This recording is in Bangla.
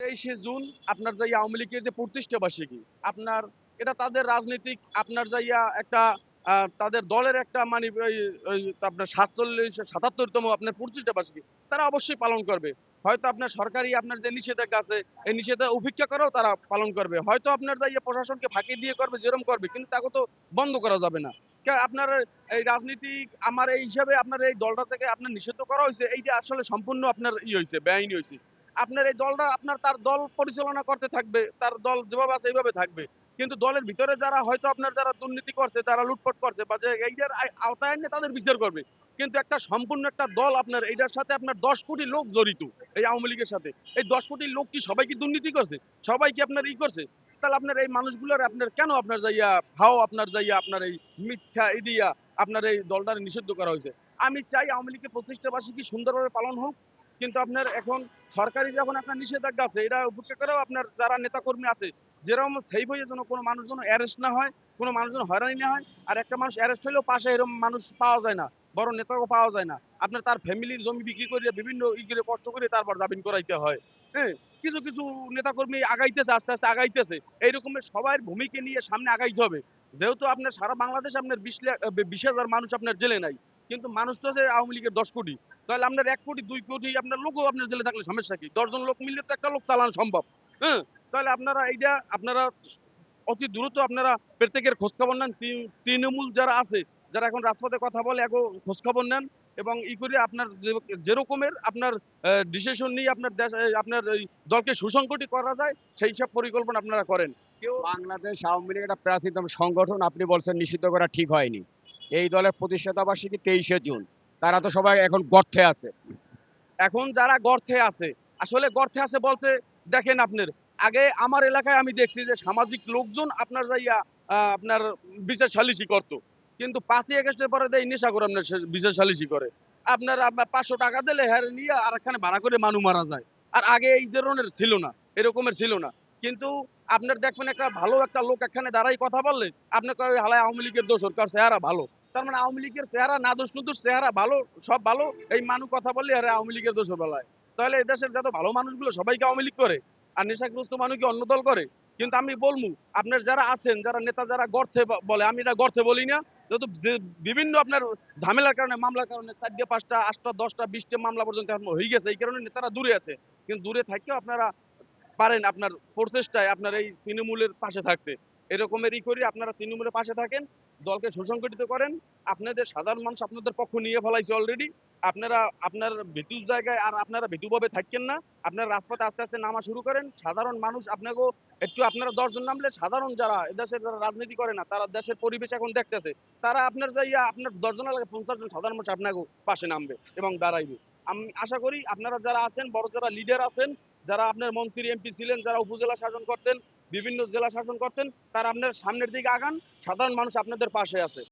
23শে জুন আপনার যাইয়া আওয়ামী লীগের যে প্রতিষ্ঠা বার্ষিকী, আপনার এটা তাদের রাজনীতিক আপনার যাইয়া একটা তাদের দলের একটা মানে আপনার 77তম আপনার প্রতিষ্ঠা বার্ষিকী তারা অবশ্যই পালন করবে। হয়তো আপনার সরকারি আপনার যে নিষেধাজ্ঞা আছে এই নিষেধাজ্ঞা উপেক্ষা করেও তারা পালন করবে। হয়তো আপনার যাইয়া প্রশাসনকে ফাঁকি দিয়ে করবে যেরকম করবে, কিন্তু তাকে তো বন্ধ করা যাবে না। আপনার এই রাজনীতিক আমার এই হিসাবে আপনার এই দলটা থেকে আপনার নিষিদ্ধ করা হয়েছে, এইটা আসলে সম্পূর্ণ আপনার হয়েছে, বেআইনি হয়েছে। আপনার এই দলটা আপনার তার দল পরিচালনা করতে থাকবে, তার দল যেভাবে আছে এইভাবে থাকবে। কিন্তু দলের ভিতরে যারা হয়তো আপনার যারা দুর্নীতি করছে, যারা লুটপাট করছে বা যে এইটার আওতায় এনে তাদের বিচার করবে। কিন্তু একটা সম্পূর্ণ একটা দল আপনার এইটার সাথে আপনার 10 কোটি লোক জড়িত এই আওয়ামী লীগের সাথে। এই 10 কোটি লোক কি সবাই কি দুর্নীতি করছে? সবাই কি আপনার করছে? তাহলে আপনার এই মানুষগুলোর আপনার কেন আপনার যাইয়া ভাও আপনার যাইয়া আপনার এই মিথ্যা দিয়া আপনার এই দলটার নিষিদ্ধ করা হয়েছে? আমি চাই আওয়ামী লীগের প্রতিষ্ঠা বার্ষিকী সুন্দরভাবে পালন হোক। কিন্তু আপনার এখন সরকারি যখন আপনার নিষেধাজ্ঞা আছে এটা উপেক্ষা করেও আপনার যারা নেতাকর্মী আছে যেরকম সেই বইয়ের জন্য কোনো মানুষ যেন অ্যারেস্ট না হয়, কোনো মানুষ যেন হয়রানি না হয়। আর একটা মানুষ অ্যারেস্ট হলেও পাশে এরকম মানুষ পাওয়া যায় না, বড় নেতাও পাওয়া যায় না। আপনার তার ফ্যামিলির জমি বিক্রি করে বিভিন্ন করে কষ্ট করে তারপর জামিন করাইতে হয়। হ্যাঁ, কিছু কিছু নেতাকর্মী আগাইতেছে, আস্তে আস্তে আগাইতেছে। এইরকমের সবার ভূমিকে নিয়ে সামনে আগাইতে হবে। যেহেতু আপনার সারা বাংলাদেশ আপনার 20,000 মানুষ আপনার জেলে নাই, কিন্তু মানুষ তো আছে আওয়ামী লীগের 10 কোটি। তাহলে আপনার 1 কোটি 2 কোটি আপনার লোকও আপনার জেলে থাকলে সমস্যা কি? 10 জন লোক মিললে তো একটা লোক চালানো সম্ভব। হ্যাঁ, তাহলে আপনারা এইটা আপনারা অতি দ্রুত আপনারা প্রত্যেকের খোঁজখবর নেন। তৃণমূল যারা আছে, যারা এখন রাজপথে কথা বলে এগো খোঁজখবর নেন এবং করে আপনার যে রকমের আপনার ডিসিশন নিয়ে আপনার দেশ আপনার এই দলকে সুসংগঠিত করা যায় সেই সব পরিকল্পনা আপনারা করেন। বাংলাদেশ আওয়ামী লীগ একটা প্রাচীনতম সংগঠন, আপনি বলছেন নিষিদ্ধ করা ঠিক হয়নি। এই দলের প্রতিষ্ঠাতা বার্ষিকী 23শে জুন। তারা তো সবাই এখন গর্তে আছে। এখন যারা গর্তে আছে, আসলে গর্তে আছে বলতে দেখেন আপনার আগে আমার এলাকায় আমি দেখছি যে সামাজিক লোকজন আপনার যাইয়া আপনার বিচার সালিসি করতো, কিন্তু 5ই আগস্টের পরে দেয় নেশা করে আপনার বিচার সালিসি করে। আপনার 500 টাকা দিলে হ্যাঁ নিয়ে আর একখানে ভাড়া করে মানুষ মারা যায়। আর আগে এই ধরনের ছিল না, এরকমের ছিল না। কিন্তু আপনার দেখবেন একটা ভালো একটা লোক একখানে দাঁড়াই কথা বললে আপনি কয় হালায় আওয়ামী লীগের দোষর, কার চেহারা ভালো। তার মানে আওয়ামী লীগের চেহারা না দোষ নুদোষ, চেহারা ভালো, সব ভালো। এই মানুষ কথা বললে আরে আওয়ামী লীগের দোষ বেলায়। তাহলে এদেশের যত ভালো মানুষগুলো সবাইকে আওয়ামী লীগ করে, আর নেশাগ্রস্ত মানুষ কি অন্য দল করে? কিন্তু আমি বলবো আপনার যারা আছেন, যারা নেতা যারা গর্তে বলে, আমি এটা গর্তে বলি না। যেহেতু বিভিন্ন আপনার ঝামেলার কারণে মামলার কারণে 4টে 5টা 8টা 10টা 20টা মামলা পর্যন্ত এখন হয়ে গেছে, এই কারণে নেতারা দূরে আছে। কিন্তু দূরে থাকলেও আপনারা পারেন আপনার প্রচেষ্টায় আপনার এই তৃণমূলের পাশে থাকতে। এরকমেরই করি আপনারা তৃণমূলের পাশে থাকেন, দলকে সুসংগঠিত করেন। আপনাদের সাধারণ মানুষ আপনাদের পক্ষ নিয়ে ফেলাইছে অলরেডি। আপনারা আপনার ভীতুর জায়গায় আর আপনারা ভীতুভাবে থাকেন না। আপনারা রাজপথে আস্তে আস্তে নামা শুরু করেন। সাধারণ মানুষ আপনাকেও একটু আপনারা 10 জন নামলে সাধারণ যারা এদেশের যারা রাজনীতি করে না তারা দেশের পরিবেশ এখন দেখতেছে। তারা আপনার যাইয়া আপনার 10 জনের লাগে 50 জন সাধারণ মানুষ আপনাকেও পাশে নামবে এবং দাঁড়াইবে। আমি আশা করি আপনারা যারা আছেন, বড় যারা লিডার আছেন, যারা আপনার মন্ত্রী এমপি ছিলেন, যারা উপজেলা শাসন করতেন, বিভিন্ন জেলা শাসন করতেন, তারা আপনার সামনের দিকে আগান। সাধারণ মানুষ আপনাদের পাশে আছে।